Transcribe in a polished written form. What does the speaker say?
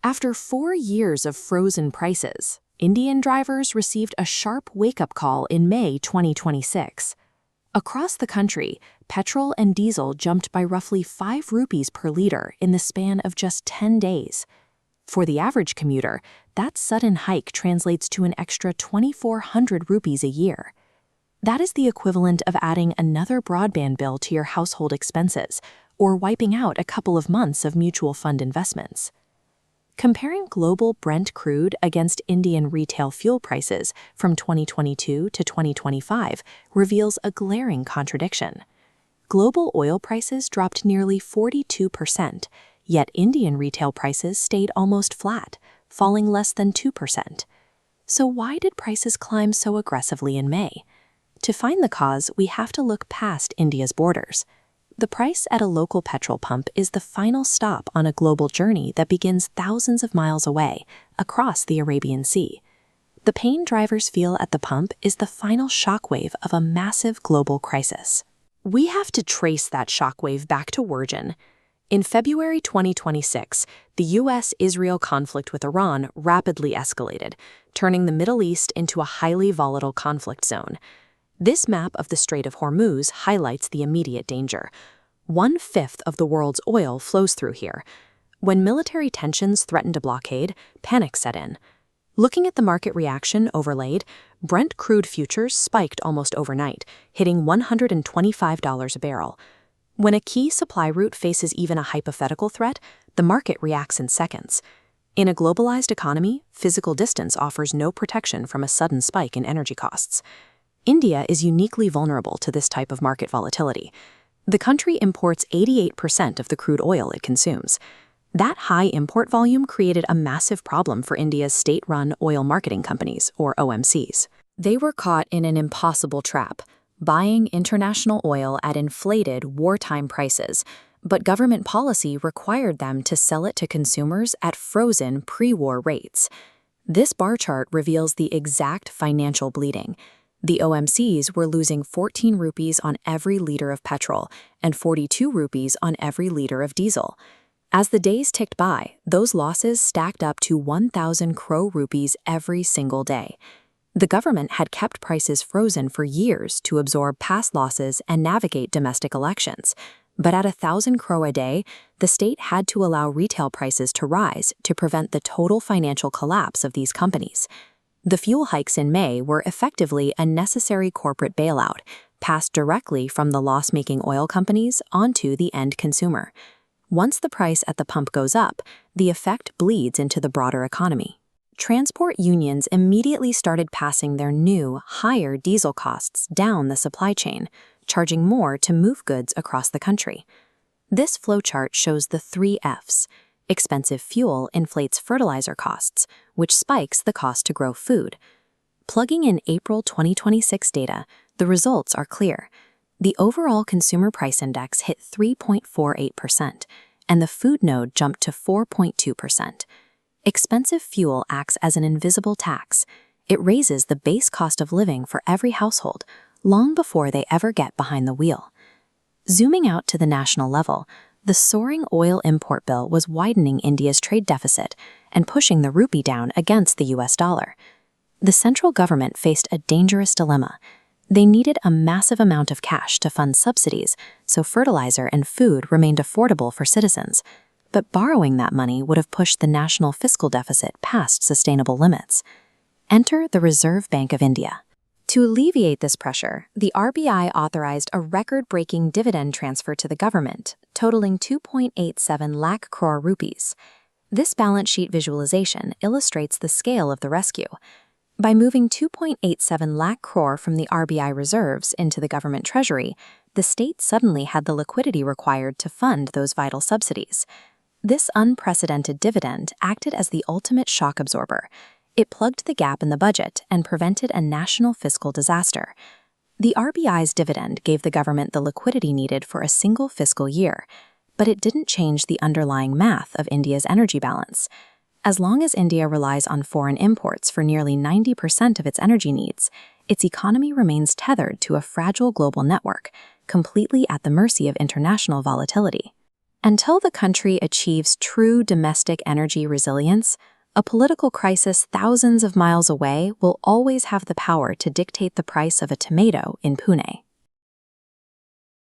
After 4 years of frozen prices, Indian drivers received a sharp wake-up call in May 2026. Across the country, petrol and diesel jumped by roughly 5 rupees per liter in the span of just 10 days. For the average commuter, that sudden hike translates to an extra 2,400 rupees a year. That is the equivalent of adding another broadband bill to your household expenses, or wiping out a couple of months of mutual fund investments. Comparing global Brent crude against Indian retail fuel prices from 2022 to 2025 reveals a glaring contradiction. Global oil prices dropped nearly 42%, yet Indian retail prices stayed almost flat, falling less than 2%. So why did prices climb so aggressively in May? To find the cause, we have to look past India's borders. The price at a local petrol pump is the final stop on a global journey that begins thousands of miles away, across the Arabian Sea. The pain drivers feel at the pump is the final shockwave of a massive global crisis. We have to trace that shockwave back to origin. In February 2026, the US-Israel conflict with Iran rapidly escalated, turning the Middle East into a highly volatile conflict zone. This map of the Strait of Hormuz highlights the immediate danger. 1/5 of the world's oil flows through here. When military tensions threatened a blockade, panic set in. Looking at the market reaction overlaid, Brent crude futures spiked almost overnight, hitting $125 a barrel. When a key supply route faces even a hypothetical threat, the market reacts in seconds. In a globalized economy, physical distance offers no protection from a sudden spike in energy costs. India is uniquely vulnerable to this type of market volatility. The country imports 88% of the crude oil it consumes. That high import volume created a massive problem for India's state-run oil marketing companies, or OMCs. They were caught in an impossible trap, buying international oil at inflated wartime prices, but government policy required them to sell it to consumers at frozen pre-war rates. This bar chart reveals the exact financial bleeding. The OMCs were losing 14 rupees on every liter of petrol and 42 rupees on every liter of diesel. As the days ticked by, those losses stacked up to 1,000 crore rupees every single day. The government had kept prices frozen for years to absorb past losses and navigate domestic elections. But at 1,000 crore a day, the state had to allow retail prices to rise to prevent the total financial collapse of these companies. The fuel hikes in May were effectively a necessary corporate bailout, passed directly from the loss-making oil companies onto the end consumer. Once the price at the pump goes up, the effect bleeds into the broader economy. Transport unions immediately started passing their new, higher diesel costs down the supply chain, charging more to move goods across the country. This flowchart shows the 3 Fs. Expensive fuel inflates fertilizer costs, which spikes the cost to grow food. Plugging in April 2026 data, the results are clear. The overall consumer price index hit 3.48%, and the food node jumped to 4.2%. Expensive fuel acts as an invisible tax. It raises the base cost of living for every household, long before they ever get behind the wheel. Zooming out to the national level, the soaring oil import bill was widening India's trade deficit and pushing the rupee down against the US dollar. The central government faced a dangerous dilemma. They needed a massive amount of cash to fund subsidies, so fertilizer and food remained affordable for citizens. But borrowing that money would have pushed the national fiscal deficit past sustainable limits. Enter the Reserve Bank of India. To alleviate this pressure, the RBI authorized a record-breaking dividend transfer to the government, totaling 2.87 lakh crore rupees. This balance sheet visualization illustrates the scale of the rescue. By moving 2.87 lakh crore from the RBI reserves into the government treasury, the state suddenly had the liquidity required to fund those vital subsidies. This unprecedented dividend acted as the ultimate shock absorber. It plugged the gap in the budget and prevented a national fiscal disaster. The RBI's dividend gave the government the liquidity needed for a single fiscal year, but it didn't change the underlying math of India's energy balance. As long as India relies on foreign imports for nearly 90% of its energy needs, its economy remains tethered to a fragile global network, completely at the mercy of international volatility. Until the country achieves true domestic energy resilience, a political crisis thousands of miles away will always have the power to dictate the price of a tomato in Pune.